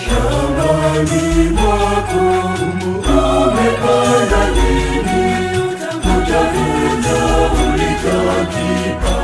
Shambani mwako umepanda nini? Utavuna ulichokipanda.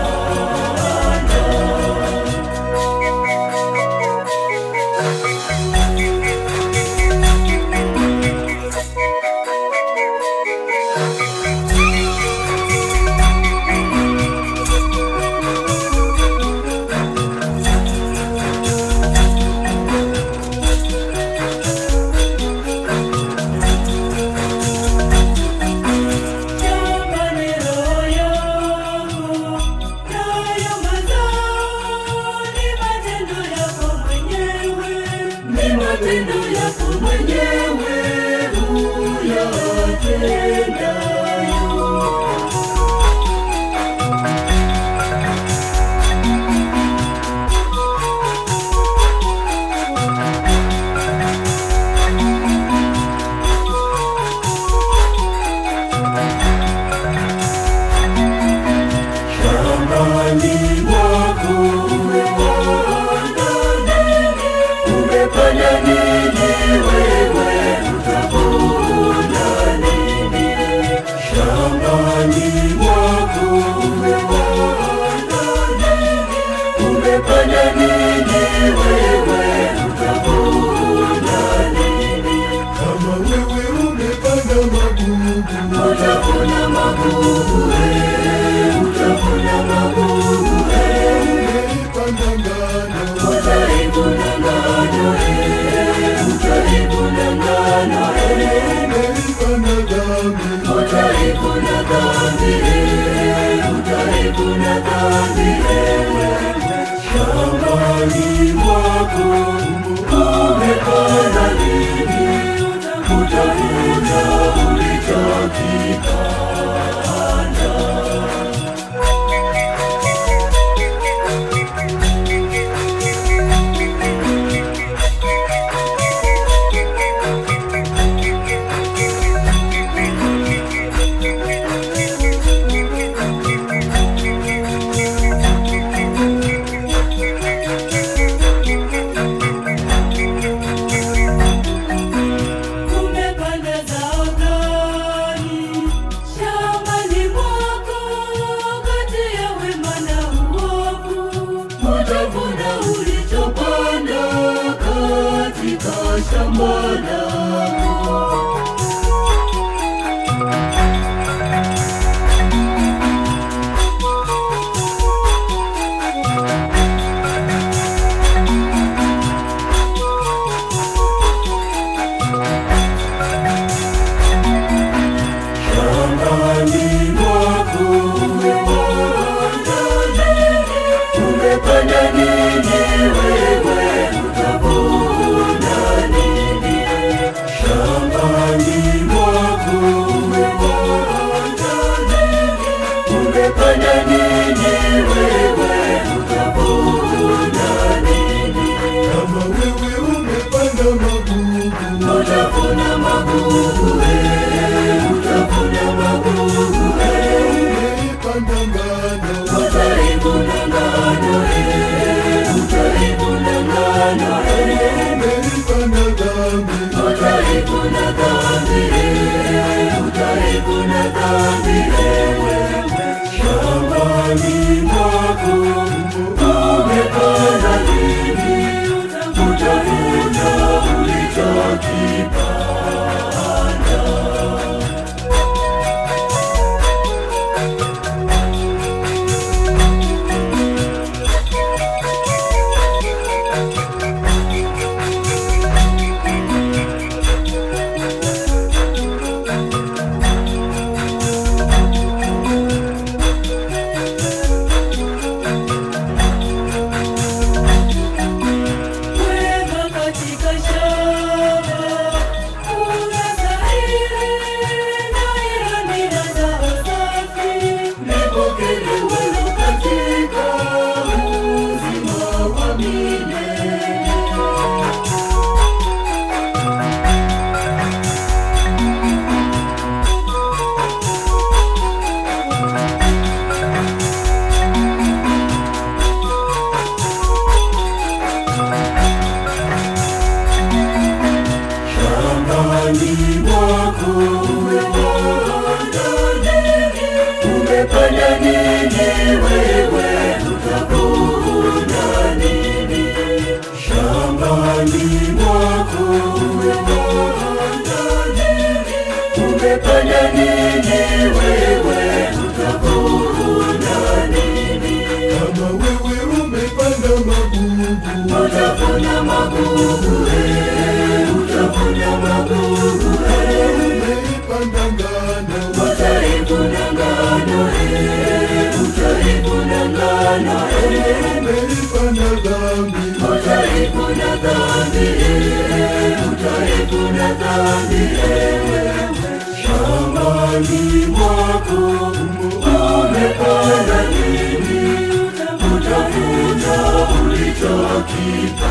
Matendo yako mwenyewe uyatendayo. Shambani mwako umepanda nini? Umepanda nini wewe, utavuna nini? Shambani mwako umepanda nini? Umepanda nini wewe, utavuna nini? Kama wewe umepanda magugu, utavuna magugu. Utavuna magugu. Umeipanda ngano, utaivuna ngano. Utaivuna ngano. Umeipanda dhambi, utaivuna dhambi. Utaivuna dhambi. Shambani mwako umepanda nini? Utavuna ulichokipanda. Utavuna ulichopanda katika shamba lako. Shambani mwako umepanda nini? Umepanda nini wewe, utavuna nini? Shambani mwako umepanda nini? Umepanda nini wewe, utavuna nini? Kama wewe umepanda magugu, utavuna magugu. Utavuna magugu. Umeipanda ngano, utaivuna ngano. Utaivuna ngano. Umeipanda dhambi, utaivuna dhambi. Utaivuna dhambi. Shambani mwako umepanda nini? Utavuna ulichokipanda. utavuna magugu, utavuna magugu, umeipanda ngano, utaivuna ngano, utaivuna ngano, umeipanda dhambi, utaivuna dhambi, utaivuna dhambi. Shambani mwako umepanda nini? Utavuna ulichokipanda.